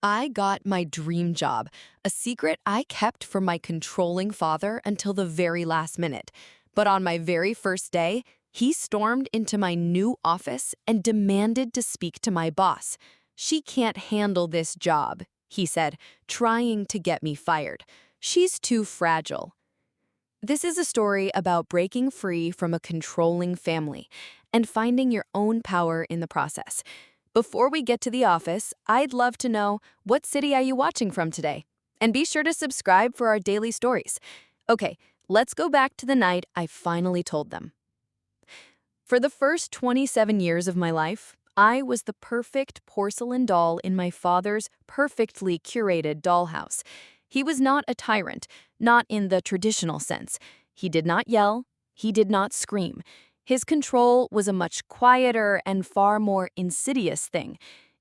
I got my dream job, a secret I kept from my controlling father until the very last minute. But on my very first day, he stormed into my new office and demanded to speak to my boss. "She can't handle this job," he said, trying to get me fired. "She's too fragile." This is a story about breaking free from a controlling family and finding your own power in the process. Before we get to the office, I'd love to know, what city are you watching from today? And be sure to subscribe for our daily stories. Okay, let's go back to the night I finally told them. For the first 27 years of my life, I was the perfect porcelain doll in my father's perfectly curated dollhouse. He was not a tyrant, not in the traditional sense. He did not yell, he did not scream. His control was a much quieter and far more insidious thing.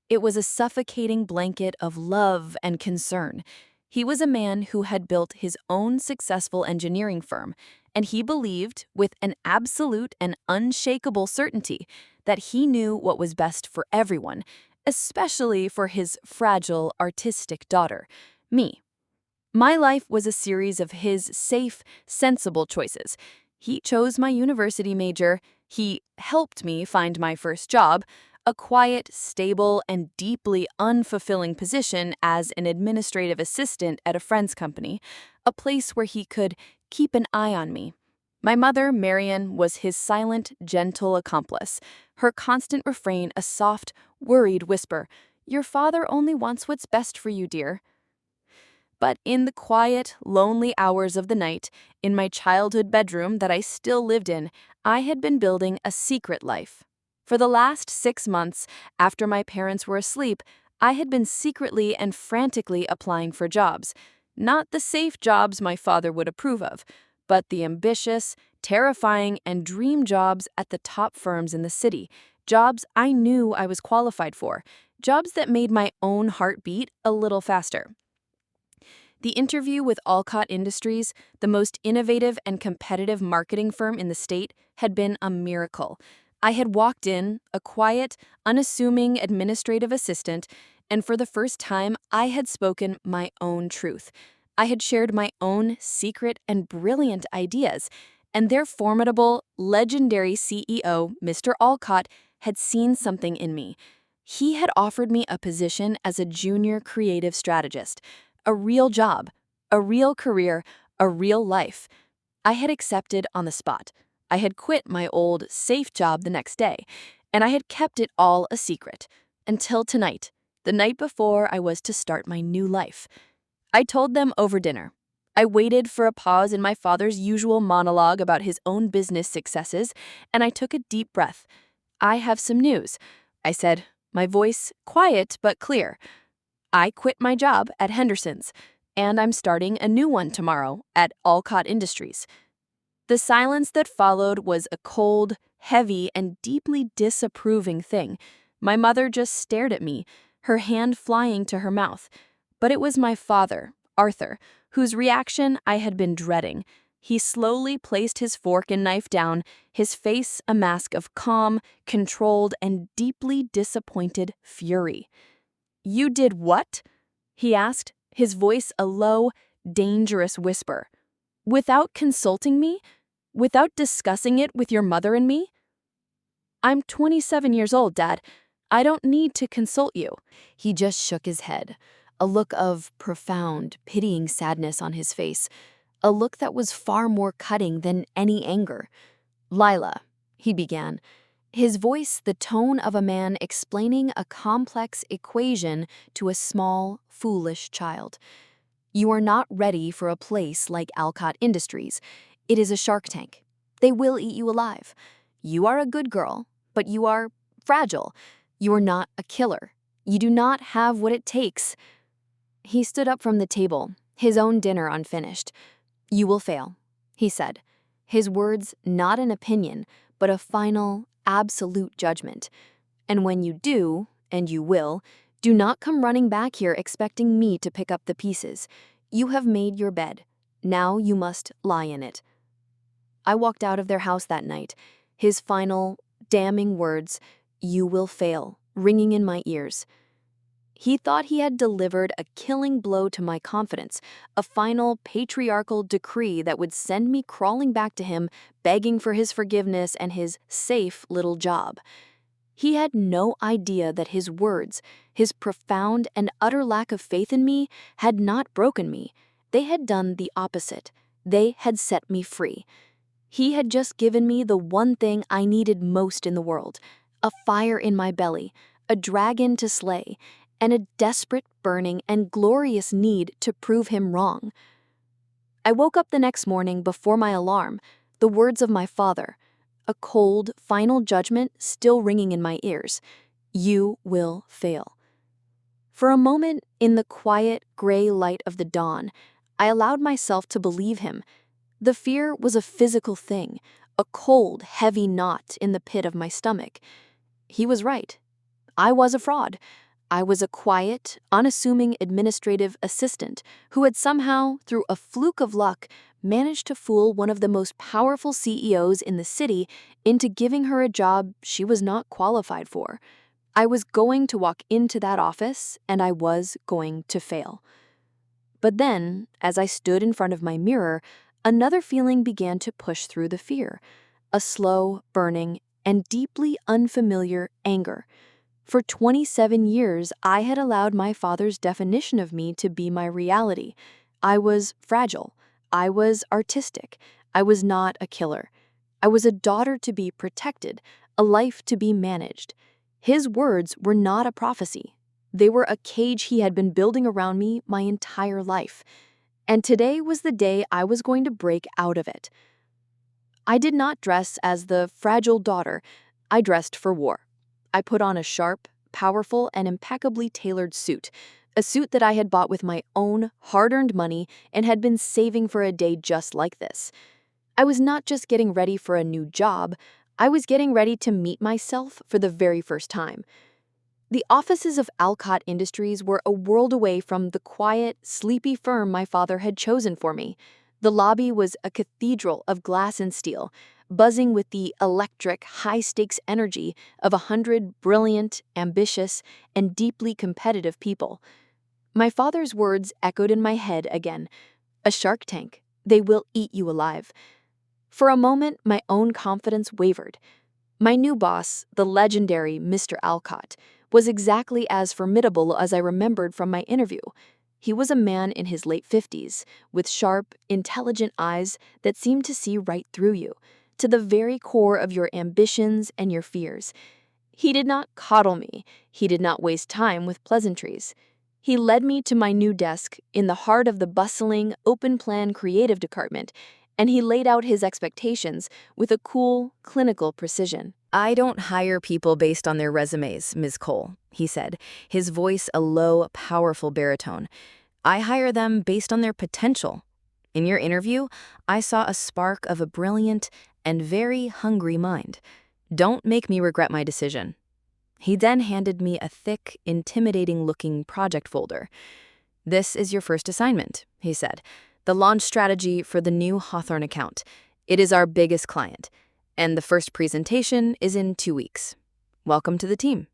It was a suffocating blanket of love and concern. He was a man who had built his own successful engineering firm, and he believed, with an absolute and unshakable certainty, that he knew what was best for everyone, especially for his fragile, artistic daughter, me. My life was a series of his safe, sensible choices. He chose my university major, he helped me find my first job, a quiet, stable, and deeply unfulfilling position as an administrative assistant at a friend's company, a place where he could keep an eye on me. My mother, Marian, was his silent, gentle accomplice, her constant refrain a soft, worried whisper, "Your father only wants what's best for you, dear." But in the quiet, lonely hours of the night, in my childhood bedroom that I still lived in, I had been building a secret life. For the last 6 months, after my parents were asleep, I had been secretly and frantically applying for jobs. Not the safe jobs my father would approve of, but the ambitious, terrifying, and dream jobs at the top firms in the city. Jobs I knew I was qualified for. Jobs that made my own heart beat a little faster. The interview with Alcott Industries, the most innovative and competitive marketing firm in the state, had been a miracle. I had walked in, a quiet, unassuming administrative assistant, and for the first time, I had spoken my own truth. I had shared my own secret and brilliant ideas, and their formidable, legendary CEO, Mr. Alcott, had seen something in me. He had offered me a position as a junior creative strategist, a real job, a real career, a real life. I had accepted on the spot. I had quit my old, safe job the next day, and I had kept it all a secret. Until tonight, the night before I was to start my new life. I told them over dinner. I waited for a pause in my father's usual monologue about his own business successes, and I took a deep breath. "I have some news," I said, my voice quiet but clear. "I quit my job at Henderson's, and I'm starting a new one tomorrow at Alcott Industries." The silence that followed was a cold, heavy, and deeply disapproving thing. My mother just stared at me, her hand flying to her mouth. But it was my father, Arthur, whose reaction I had been dreading. He slowly placed his fork and knife down, his face a mask of calm, controlled, and deeply disappointed fury. "You did what?" he asked, his voice a low, dangerous whisper. "Without consulting me? Without discussing it with your mother and me?" "I'm 27 years old, Dad. I don't need to consult you." He just shook his head, a look of profound, pitying sadness on his face, a look that was far more cutting than any anger. "Lila," he began, his voice the tone of a man explaining a complex equation to a small, foolish child. "You are not ready for a place like Alcott Industries. It is a shark tank. They will eat you alive. You are a good girl, but you are fragile. You are not a killer. You do not have what it takes." He stood up from the table, his own dinner unfinished. "You will fail," he said, his words not an opinion, but a final, absolute judgment. "And when you do, and you will, do not come running back here expecting me to pick up the pieces. You have made your bed. Now you must lie in it." I walked out of their house that night, his final, damning words, "You will fail," ringing in my ears. He thought he had delivered a killing blow to my confidence, a final patriarchal decree that would send me crawling back to him, begging for his forgiveness and his safe little job. He had no idea that his words, his profound and utter lack of faith in me, had not broken me. They had done the opposite. They had set me free. He had just given me the one thing I needed most in the world, a fire in my belly, a dragon to slay, and a desperate, burning, and glorious need to prove him wrong. I woke up the next morning before my alarm, the words of my father, a cold, final judgment still ringing in my ears. You will fail. For a moment, in the quiet, gray light of the dawn, I allowed myself to believe him. The fear was a physical thing, a cold, heavy knot in the pit of my stomach. He was right. I was a fraud. I was a quiet, unassuming administrative assistant who had somehow, through a fluke of luck, managed to fool one of the most powerful CEOs in the city into giving her a job she was not qualified for. I was going to walk into that office, and I was going to fail. But then, as I stood in front of my mirror, another feeling began to push through the fear, a slow, burning, and deeply unfamiliar anger. For 27 years, I had allowed my father's definition of me to be my reality. I was fragile. I was artistic. I was not a killer. I was a daughter to be protected, a life to be managed. His words were not a prophecy. They were a cage he had been building around me my entire life. And today was the day I was going to break out of it. I did not dress as the fragile daughter. I dressed for war. I put on a sharp, powerful, and impeccably tailored suit, a suit that I had bought with my own hard-earned money and had been saving for a day just like this. I was not just getting ready for a new job, I was getting ready to meet myself for the very first time. The offices of Alcott Industries were a world away from the quiet, sleepy firm my father had chosen for me. The lobby was a cathedral of glass and steel, buzzing with the electric, high-stakes energy of 100 brilliant, ambitious, and deeply competitive people. My father's words echoed in my head again. A shark tank. They will eat you alive. For a moment, my own confidence wavered. My new boss, the legendary Mr. Alcott, was exactly as formidable as I remembered from my interview. He was a man in his late 50s, with sharp, intelligent eyes that seemed to see right through you, to the very core of your ambitions and your fears. He did not coddle me. He did not waste time with pleasantries. He led me to my new desk in the heart of the bustling, open-plan creative department, and he laid out his expectations with a cool, clinical precision. "I don't hire people based on their resumes, Ms. Cole," he said, his voice a low, powerful baritone. "I hire them based on their potential. In your interview, I saw a spark of a brilliant and very hungry mind. Don't make me regret my decision." He then handed me a thick, intimidating-looking project folder. "This is your first assignment," he said. "The launch strategy for the new Hawthorne account. It is our biggest client, and the first presentation is in 2 weeks. Welcome to the team."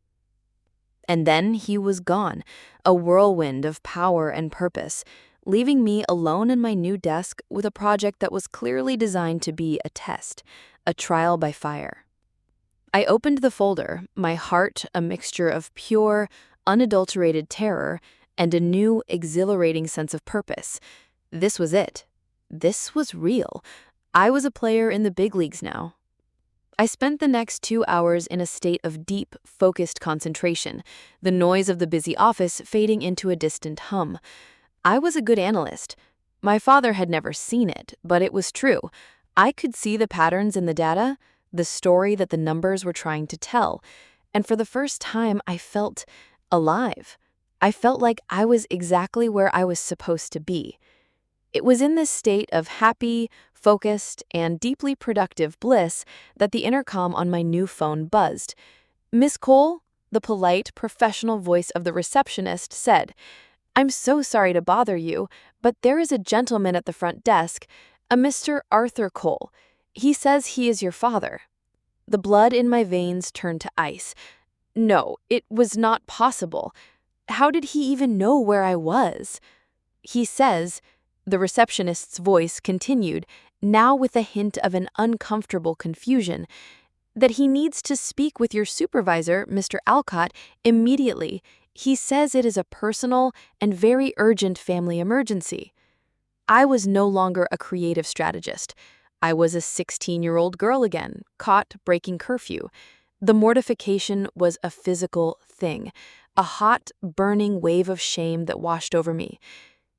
And then he was gone, a whirlwind of power and purpose, leaving me alone in my new desk with a project that was clearly designed to be a test, a trial by fire. I opened the folder, my heart a mixture of pure, unadulterated terror and a new, exhilarating sense of purpose. This was it. This was real. I was a player in the big leagues now. I spent the next 2 hours in a state of deep, focused concentration, the noise of the busy office fading into a distant hum. I was a good analyst. My father had never seen it, but it was true. I could see the patterns in the data, the story that the numbers were trying to tell, and for the first time I felt alive. I felt like I was exactly where I was supposed to be. It was in this state of happy, focused, and deeply productive bliss that the intercom on my new phone buzzed. "Miss Cole," the polite, professional voice of the receptionist said, "I'm so sorry to bother you, but there is a gentleman at the front desk, a Mr. Arthur Cole. He says he is your father." The blood in my veins turned to ice. No, it was not possible. how did he even know where I was? He says, the receptionist's voice continued, now with a hint of an uncomfortable confusion, that he needs to speak with your supervisor, Mr. Alcott, immediately. He says it is a personal and very urgent family emergency. I was no longer a creative strategist. I was a 16-year-old girl again, caught breaking curfew. The mortification was a physical thing, a hot, burning wave of shame that washed over me.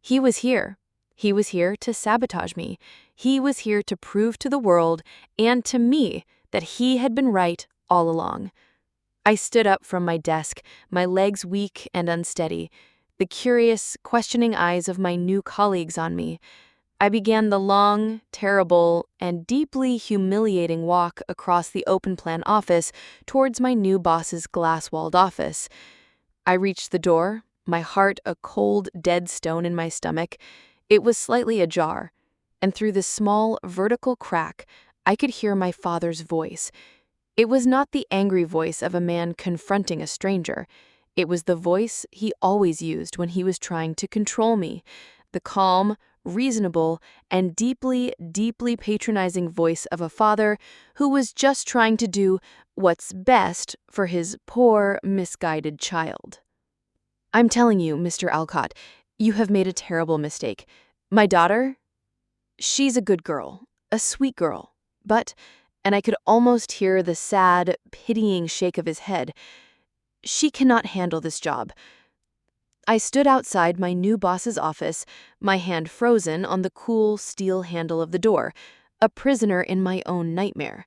He was here. He was here to sabotage me. He was here to prove to the world and to me that he had been right all along. I stood up from my desk, my legs weak and unsteady, the curious, questioning eyes of my new colleagues on me. I began the long, terrible, and deeply humiliating walk across the open-plan office towards my new boss's glass-walled office. I reached the door, my heart a cold, dead stone in my stomach. It was slightly ajar, and through the small, vertical crack, I could hear my father's voice. It was not the angry voice of a man confronting a stranger. It was the voice he always used when he was trying to control me, the calm, reasonable, and deeply, deeply patronizing voice of a father who was just trying to do what's best for his poor, misguided child. I'm telling you, Mr. Alcott, you have made a terrible mistake. My daughter? She's a good girl, a sweet girl, but, and I could almost hear the sad, pitying shake of his head, she cannot handle this job. I stood outside my new boss's office, my hand frozen on the cool steel handle of the door, a prisoner in my own nightmare.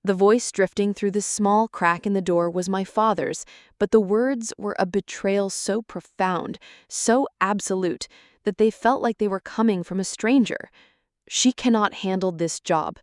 The voice drifting through the small crack in the door was my father's, but the words were a betrayal so profound, so absolute, that they felt like they were coming from a stranger. She cannot handle this job.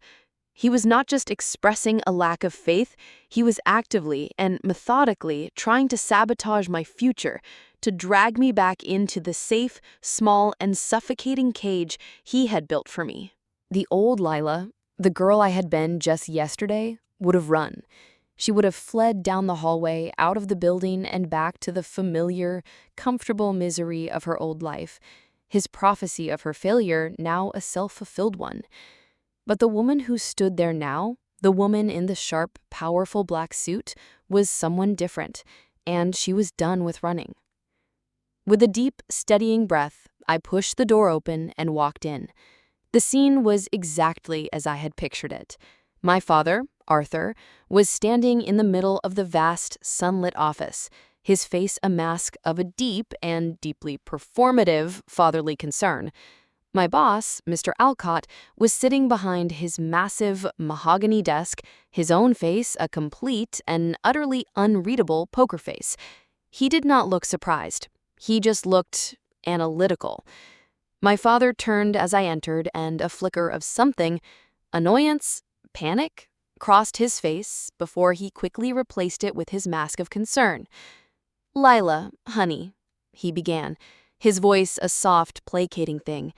He was not just expressing a lack of faith, he was actively and methodically trying to sabotage my future, to drag me back into the safe, small, and suffocating cage he had built for me. The old Lila, the girl I had been just yesterday, would have run. She would have fled down the hallway, out of the building, and back to the familiar, comfortable misery of her old life. His prophecy of her failure, now a self-fulfilled one. But the woman who stood there now, the woman in the sharp, powerful black suit, was someone different, and she was done with running. With a deep, steadying breath, I pushed the door open and walked in. The scene was exactly as I had pictured it. My father, Arthur, was standing in the middle of the vast, sunlit office, his face a mask of a deep and deeply performative fatherly concern. My boss, Mr. Alcott, was sitting behind his massive mahogany desk, his own face a complete and utterly unreadable poker face. He did not look surprised. He just looked analytical. My father turned as I entered, and a flicker of something, annoyance, panic, crossed his face before he quickly replaced it with his mask of concern. "Lila, honey," he began, his voice a soft, placating thing.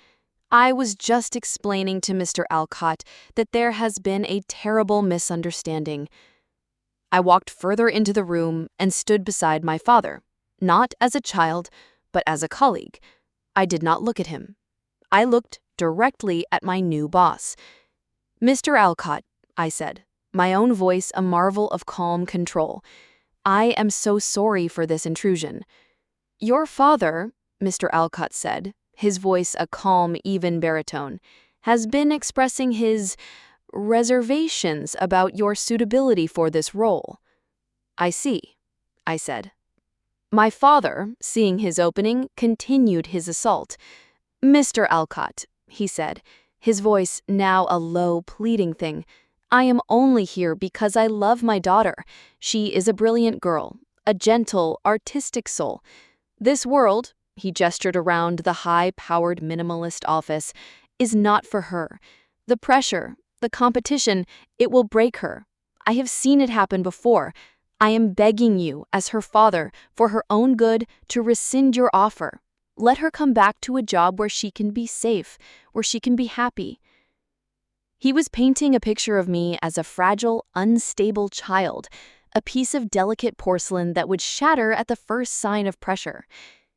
"I was just explaining to Mr. Alcott that there has been a terrible misunderstanding." I walked further into the room and stood beside my father, not as a child, but as a colleague. I did not look at him. I looked directly at my new boss. "Mr. Alcott," I said, my own voice a marvel of calm control, "I am so sorry for this intrusion." "Your father," Mr. Alcott said, his voice a calm, even baritone, "has been expressing his reservations about your suitability for this role." "I see," I said. My father, seeing his opening, continued his assault. "Mr. Alcott," he said, his voice now a low, pleading thing, "I am only here because I love my daughter. She is a brilliant girl, a gentle, artistic soul. This world," he gestured around the high-powered minimalist office, "is not for her. The pressure, the competition, it will break her. I have seen it happen before. I am begging you, as her father, for her own good, to rescind your offer. Let her come back to a job where she can be safe, where she can be happy." He was painting a picture of me as a fragile, unstable child, a piece of delicate porcelain that would shatter at the first sign of pressure.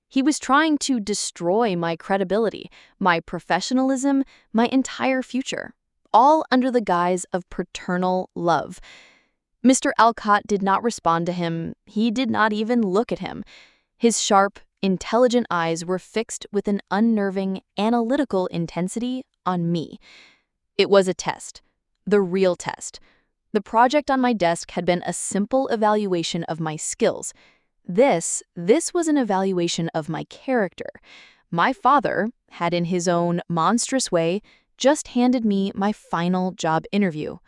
He was trying to destroy my credibility, my professionalism, my entire future, all under the guise of paternal love. Mr. Alcott did not respond to him. He did not even look at him. His sharp, intelligent eyes were fixed with an unnerving, analytical intensity on me. It was a test, the real test. The project on my desk had been a simple evaluation of my skills. This was an evaluation of my character. My father had, in his own monstrous way, just handed me my final job interview.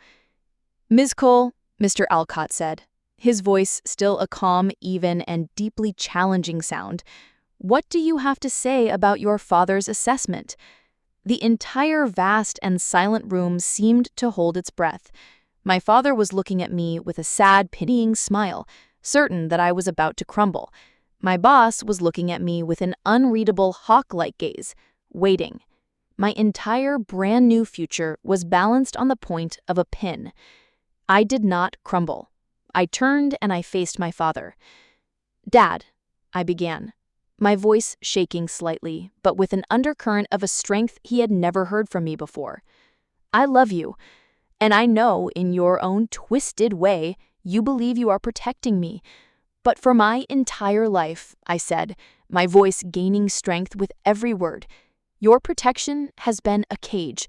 "Ms. Cole," Mr. Alcott said, his voice still a calm, even, and deeply challenging sound, "what do you have to say about your father's assessment?" The entire vast and silent room seemed to hold its breath. My father was looking at me with a sad, pitying smile, certain that I was about to crumble. My boss was looking at me with an unreadable hawk-like gaze, waiting. My entire brand-new future was balanced on the point of a pin. I did not crumble. I turned and I faced my father. "Dad," I began, my voice shaking slightly, but with an undercurrent of a strength he had never heard from me before. "I love you, and I know in your own twisted way you believe you are protecting me. But for my entire life," I said, my voice gaining strength with every word, "your protection has been a cage.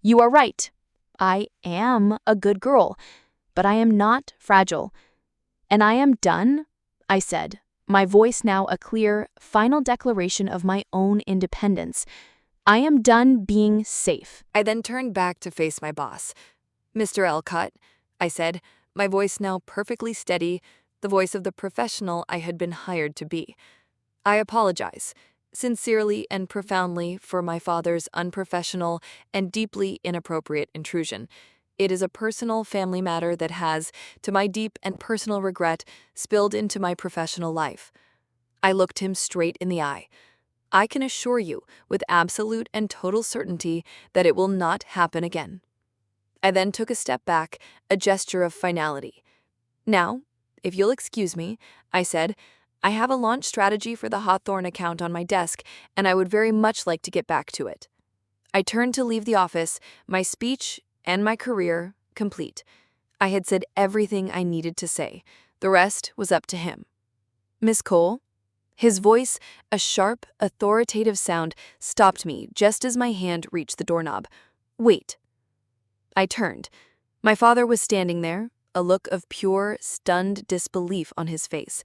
You are right. I am a good girl, but I am not fragile. And I am done," I said, my voice now a clear, final declaration of my own independence. "I am done being safe." I then turned back to face my boss. "Mr. Alcott," I said, my voice now perfectly steady, the voice of the professional I had been hired to be. "I apologize, sincerely and profoundly, for my father's unprofessional and deeply inappropriate intrusion. It is a personal family matter that has, to my deep and personal regret, spilled into my professional life." I looked him straight in the eye. "I can assure you, with absolute and total certainty, that it will not happen again." I then took a step back, a gesture of finality. "Now, if you'll excuse me," I said, "I have a launch strategy for the Hawthorne account on my desk, and I would very much like to get back to it." I turned to leave the office, my speech and my career complete. I had said everything I needed to say. The rest was up to him. "Miss Cole?" His voice, a sharp, authoritative sound, stopped me just as my hand reached the doorknob. "Wait." I turned. My father was standing there, a look of pure, stunned disbelief on his face.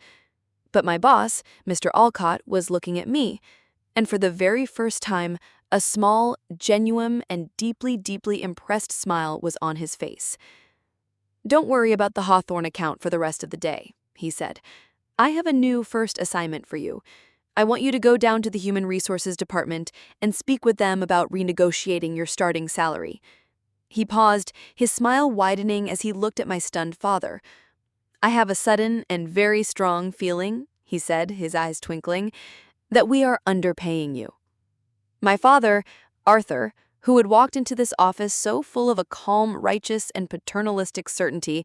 But my boss, Mr. Alcott, was looking at me, and for the very first time, a small, genuine, and deeply, deeply impressed smile was on his face. "Don't worry about the Hawthorne account for the rest of the day," he said. "I have a new first assignment for you. I want you to go down to the Human Resources Department and speak with them about renegotiating your starting salary." He paused, his smile widening as he looked at my stunned father. "I have a sudden and very strong feeling," he said, his eyes twinkling, "that we are underpaying you." My father, Arthur, who had walked into this office so full of a calm, righteous, and paternalistic certainty,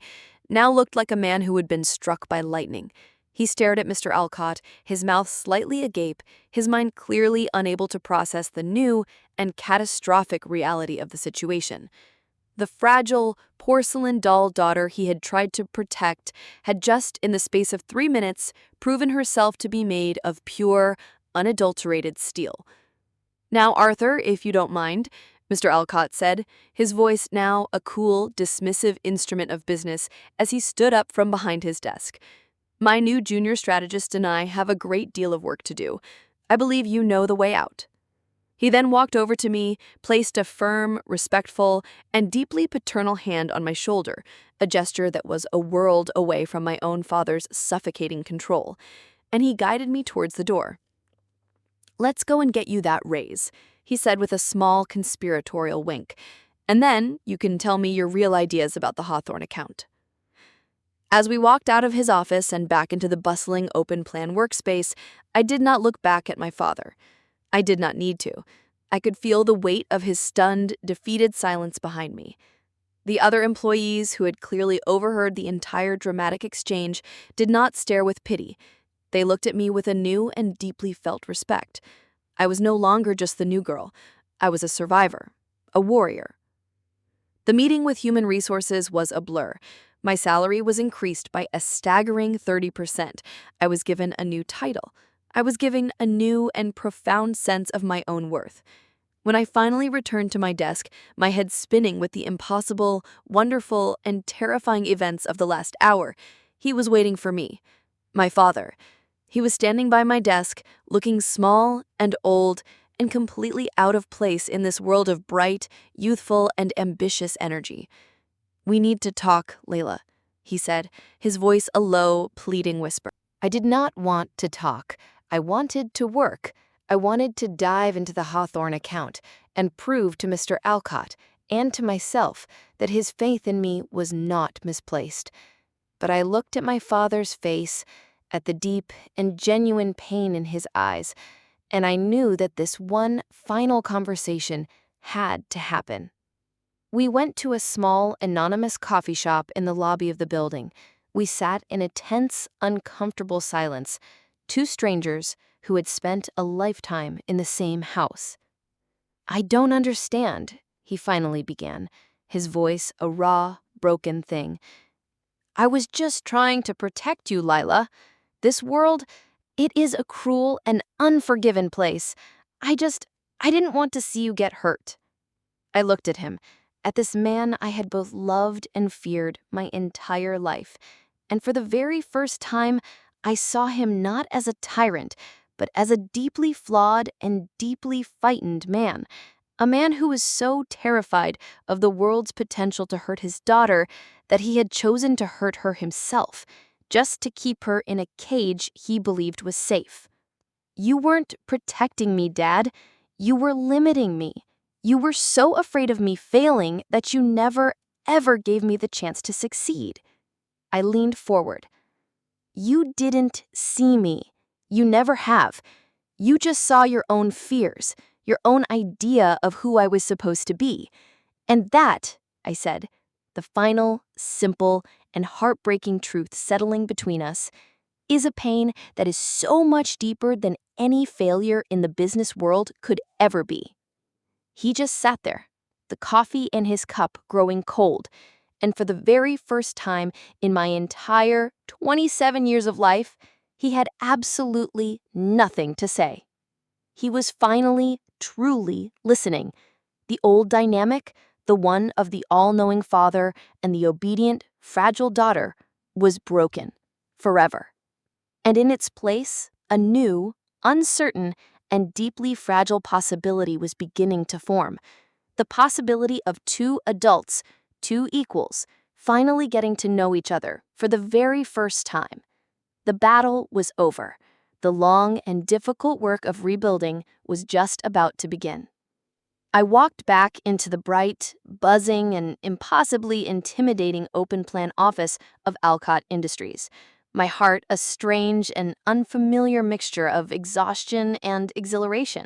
now looked like a man who had been struck by lightning. He stared at Mr. Alcott, his mouth slightly agape, his mind clearly unable to process the new and catastrophic reality of the situation. The fragile, porcelain doll daughter he had tried to protect had just, in the space of 3 minutes, proven herself to be made of pure, unadulterated steel. "Now, Arthur, if you don't mind," Mr. Alcott said, his voice now a cool, dismissive instrument of business as he stood up from behind his desk. "My new junior strategist and I have a great deal of work to do. I believe you know the way out." He then walked over to me, placed a firm, respectful, and deeply paternal hand on my shoulder, a gesture that was a world away from my own father's suffocating control, and he guided me towards the door. "Let's go and get you that raise," he said with a small conspiratorial wink, "and then you can tell me your real ideas about the Hawthorne account." As we walked out of his office and back into the bustling open-plan workspace, I did not look back at my father. I did not need to. I could feel the weight of his stunned, defeated silence behind me. The other employees, who had clearly overheard the entire dramatic exchange, did not stare with pity. They looked at me with a new and deeply felt respect. I was no longer just the new girl. I was a survivor, a warrior. The meeting with human resources was a blur. My salary was increased by a staggering 30%. I was given a new title. I was given a new and profound sense of my own worth. When I finally returned to my desk, my head spinning with the impossible, wonderful, and terrifying events of the last hour, he was waiting for me. My father. He was standing by my desk, looking small and old and completely out of place in this world of bright, youthful, and ambitious energy. "We need to talk, Layla," he said, his voice a low, pleading whisper. I did not want to talk. I wanted to work. I wanted to dive into the Hawthorne account and prove to Mr. Alcott and to myself that his faith in me was not misplaced. But I looked at my father's face, at the deep and genuine pain in his eyes, and I knew that this one final conversation had to happen. We went to a small, anonymous coffee shop in the lobby of the building. We sat in a tense, uncomfortable silence, two strangers who had spent a lifetime in the same house. "I don't understand," he finally began, his voice a raw, broken thing. "I was just trying to protect you, Lila. This world, it is a cruel and unforgiving place. I didn't want to see you get hurt." I looked at him, at this man I had both loved and feared my entire life, and for the very first time, I saw him not as a tyrant, but as a deeply flawed and deeply frightened man. A man who was so terrified of the world's potential to hurt his daughter that he had chosen to hurt her himself, just to keep her in a cage he believed was safe. "You weren't protecting me, Dad. You were limiting me. You were so afraid of me failing that you never, ever gave me the chance to succeed." I leaned forward. "You didn't see me. You never have. You just saw your own fears, your own idea of who I was supposed to be. And that," I said, the final, simple, and heartbreaking truth settling between us, "is a pain that is so much deeper than any failure in the business world could ever be." He just sat there, the coffee in his cup growing cold, and for the very first time in my entire 27 years of life, he had absolutely nothing to say. He was finally, truly listening. The old dynamic, the one of the all-knowing father and the obedient, fragile daughter, was broken, forever. And in its place, a new, uncertain, and deeply fragile possibility was beginning to form. The possibility of two adults, two equals, finally getting to know each other for the very first time. The battle was over. The long and difficult work of rebuilding was just about to begin. I walked back into the bright, buzzing, and impossibly intimidating open-plan office of Alcott Industries, my heart a strange and unfamiliar mixture of exhaustion and exhilaration.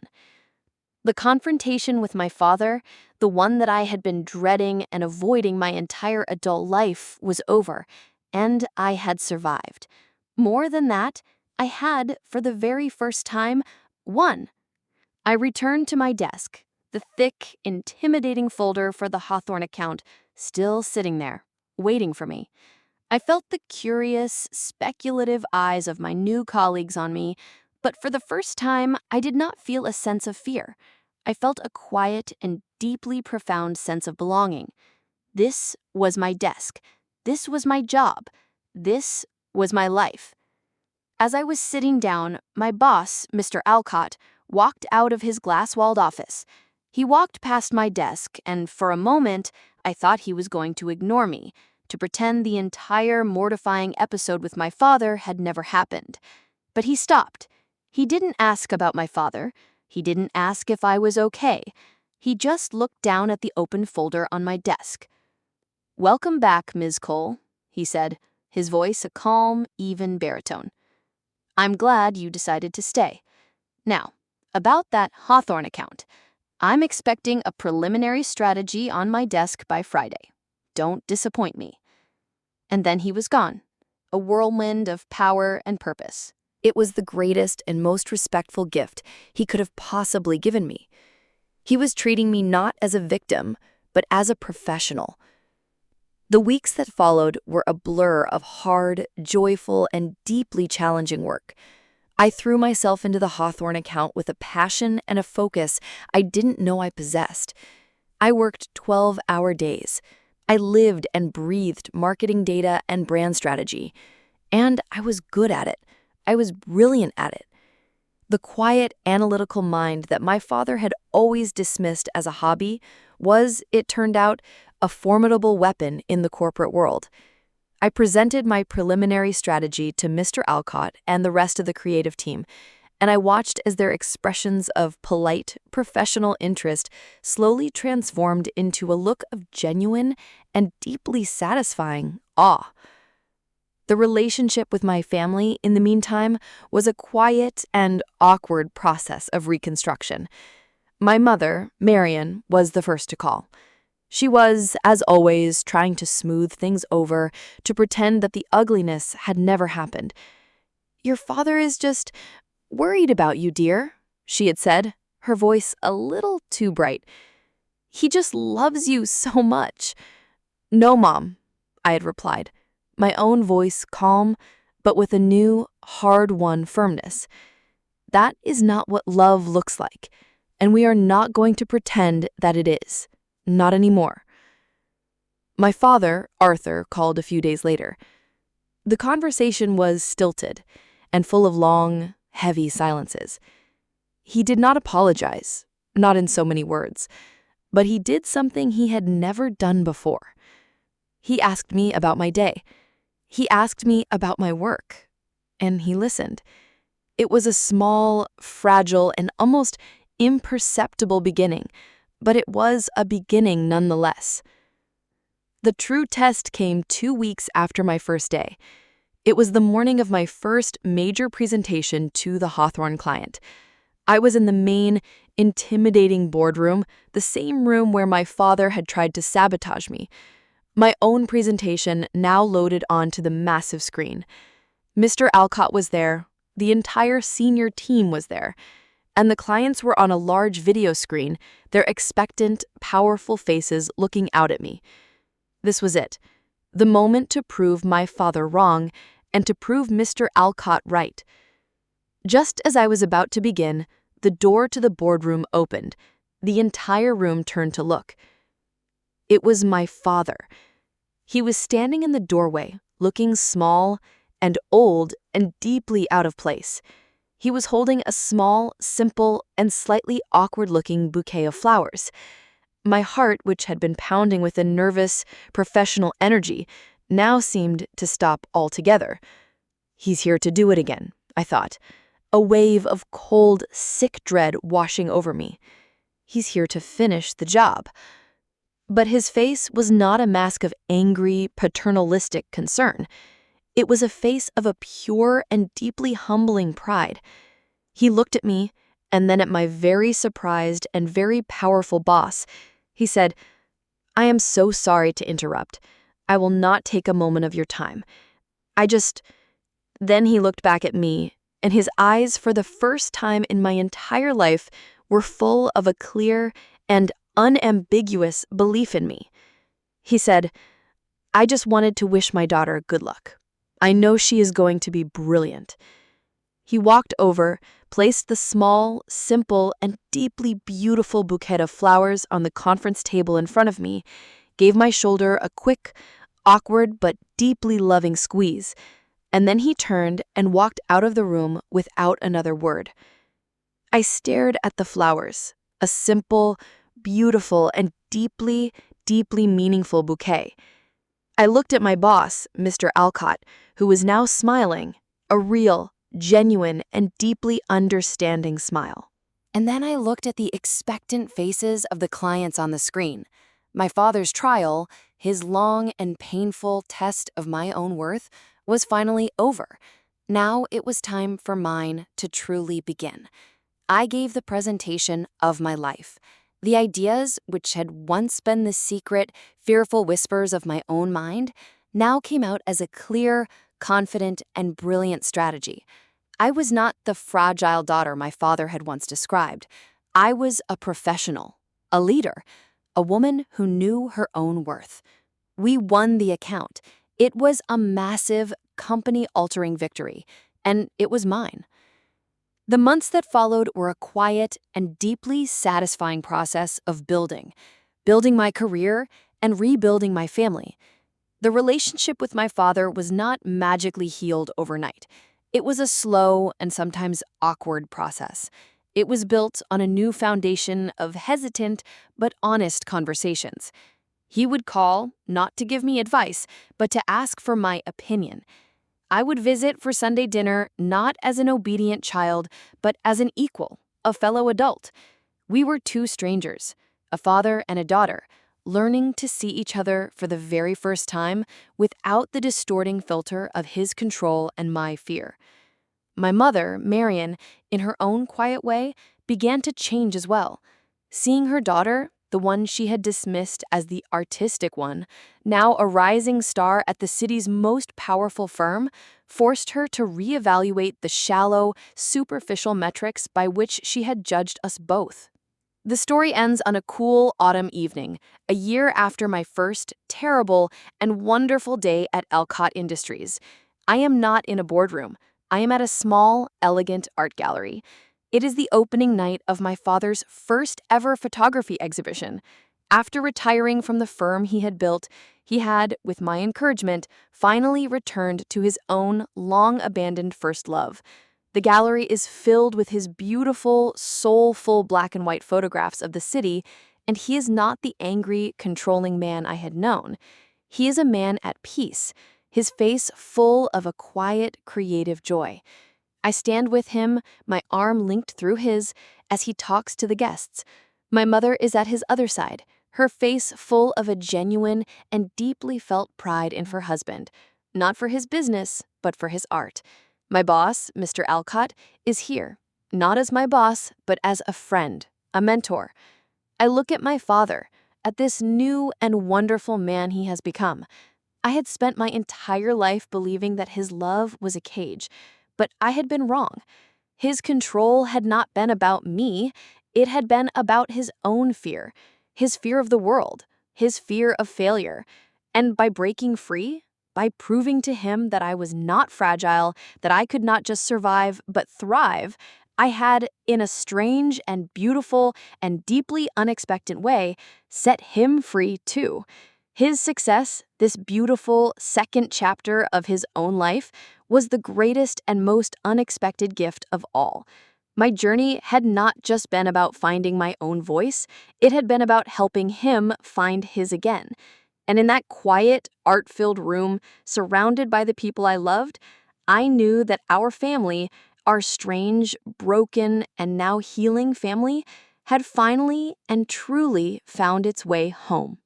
The confrontation with my father, the one that I had been dreading and avoiding my entire adult life, was over, and I had survived. More than that, I had, for the very first time, won. I returned to my desk, the thick, intimidating folder for the Hawthorne account still sitting there, waiting for me. I felt the curious, speculative eyes of my new colleagues on me, but for the first time, I did not feel a sense of fear. I felt a quiet and deeply profound sense of belonging. This was my desk. This was my job. This was my life. As I was sitting down, my boss, Mr. Alcott, walked out of his glass-walled office. He walked past my desk, and for a moment, I thought he was going to ignore me, to pretend the entire mortifying episode with my father had never happened. But he stopped. He didn't ask about my father. He didn't ask if I was okay. He just looked down at the open folder on my desk. "Welcome back, Ms. Cole," he said, his voice a calm, even baritone. "I'm glad you decided to stay. Now, about that Hawthorne account. I'm expecting a preliminary strategy on my desk by Friday." Don't disappoint me. And then he was gone, a whirlwind of power and purpose. It was the greatest and most respectful gift he could have possibly given me. He was treating me not as a victim, but as a professional. The weeks that followed were a blur of hard, joyful, and deeply challenging work. I threw myself into the Hawthorne account with a passion and a focus I didn't know I possessed. I worked 12-hour days. I lived and breathed marketing data and brand strategy. And I was good at it. I was brilliant at it. The quiet, analytical mind that my father had always dismissed as a hobby was, it turned out, a formidable weapon in the corporate world. I presented my preliminary strategy to Mr. Alcott and the rest of the creative team, and I watched as their expressions of polite, professional interest slowly transformed into a look of genuine and deeply satisfying awe. The relationship with my family, in the meantime, was a quiet and awkward process of reconstruction. My mother, Marion, was the first to call. She was, as always, trying to smooth things over, to pretend that the ugliness had never happened. "Your father is just worried about you, dear," she had said, her voice a little too bright. "He just loves you so much." "No, Mom," I had replied, my own voice calm, but with a new, hard-won firmness. "That is not what love looks like, and we are not going to pretend that it is. Not anymore." My father, Arthur, called a few days later. The conversation was stilted and full of long, heavy silences. He did not apologize, not in so many words, but he did something he had never done before. He asked me about my day. He asked me about my work, and he listened. It was a small, fragile, and almost imperceptible beginning, but it was a beginning nonetheless. The true test came 2 weeks after my first day. It was the morning of my first major presentation to the Hawthorne client. I was in the main, intimidating boardroom, the same room where my father had tried to sabotage me. My own presentation now loaded onto the massive screen. Mr. Alcott was there, the entire senior team was there, and the clients were on a large video screen, their expectant, powerful faces looking out at me. This was it, the moment to prove my father wrong and to prove Mr. Alcott right. Just as I was about to begin, the door to the boardroom opened. The entire room turned to look. It was my father. He was standing in the doorway, looking small and old and deeply out of place. He was holding a small, simple, and slightly awkward-looking bouquet of flowers. My heart, which had been pounding with a nervous, professional energy, now seemed to stop altogether. He's here to do it again, I thought, a wave of cold, sick dread washing over me. He's here to finish the job. But his face was not a mask of angry, paternalistic concern. It was a face of a pure and deeply humbling pride. He looked at me, and then at my very surprised and very powerful boss. He said, "I am so sorry to interrupt. I will not take a moment of your time. Then he looked back at me, and his eyes, for the first time in my entire life, were full of a clear and unambiguous belief in me. He said, "I just wanted to wish my daughter good luck. I know she is going to be brilliant." He walked over, placed the small, simple, and deeply beautiful bouquet of flowers on the conference table in front of me, gave my shoulder a quick, awkward but deeply loving squeeze, and then he turned and walked out of the room without another word. I stared at the flowers, a simple, beautiful, and deeply, deeply meaningful bouquet. I looked at my boss, Mr. Alcott, who was now smiling, a real, genuine, and deeply understanding smile. And then I looked at the expectant faces of the clients on the screen. My father's trial, his long and painful test of my own worth, was finally over. Now it was time for mine to truly begin. I gave the presentation of my life. The ideas, which had once been the secret, fearful whispers of my own mind, now came out as a clear, confident, and brilliant strategy. I was not the fragile daughter my father had once described. I was a professional, a leader, a woman who knew her own worth. We won the account. It was a massive, company-altering victory, and it was mine. The months that followed were a quiet and deeply satisfying process of building my career and rebuilding my family. The relationship with my father was not magically healed overnight. It was a slow and sometimes awkward process. It was built on a new foundation of hesitant but honest conversations. He would call, not to give me advice, but to ask for my opinion. I would visit for Sunday dinner not as an obedient child, but as an equal, a fellow adult. We were two strangers, a father and a daughter, learning to see each other for the very first time without the distorting filter of his control and my fear. My mother, Marion, in her own quiet way, began to change as well. Seeing her daughter, the one she had dismissed as the artistic one, now a rising star at the city's most powerful firm, forced her to reevaluate the shallow, superficial metrics by which she had judged us both. The story ends on a cool autumn evening, a year after my first terrible and wonderful day at Alcott Industries. I am not in a boardroom. I am at a small, elegant art gallery. It is the opening night of my father's first ever photography exhibition. After retiring from the firm he had built, he had, with my encouragement, finally returned to his own long-abandoned first love. The gallery is filled with his beautiful, soulful black and white photographs of the city, and he is not the angry, controlling man I had known. He is a man at peace, his face full of a quiet, creative joy. I stand with him, my arm linked through his, as he talks to the guests. My mother is at his other side, her face full of a genuine and deeply felt pride in her husband, not for his business, but for his art. My boss, Mr. Alcott, is here, not as my boss, but as a friend, a mentor. I look at my father, at this new and wonderful man he has become. I had spent my entire life believing that his love was a cage, but I had been wrong. His control had not been about me, it had been about his own fear, his fear of the world, his fear of failure. And by breaking free, by proving to him that I was not fragile, that I could not just survive, but thrive, I had, in a strange and beautiful and deeply unexpected way, set him free too. His success, this beautiful second chapter of his own life, was the greatest and most unexpected gift of all. My journey had not just been about finding my own voice, it had been about helping him find his again. And in that quiet, art-filled room, surrounded by the people I loved, I knew that our family, our strange, broken, and now healing family, had finally and truly found its way home.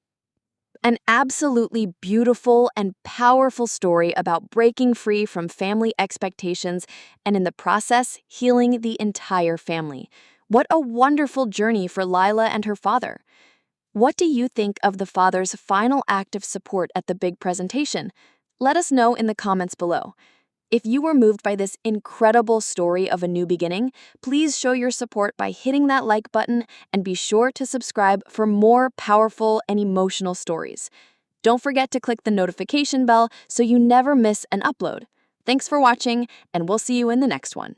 An absolutely beautiful and powerful story about breaking free from family expectations and in the process, healing the entire family. What a wonderful journey for Lila and her father. What do you think of the father's final act of support at the big presentation? Let us know in the comments below. If you were moved by this incredible story of a new beginning, please show your support by hitting that like button and be sure to subscribe for more powerful and emotional stories. Don't forget to click the notification bell so you never miss an upload. Thanks for watching, and we'll see you in the next one.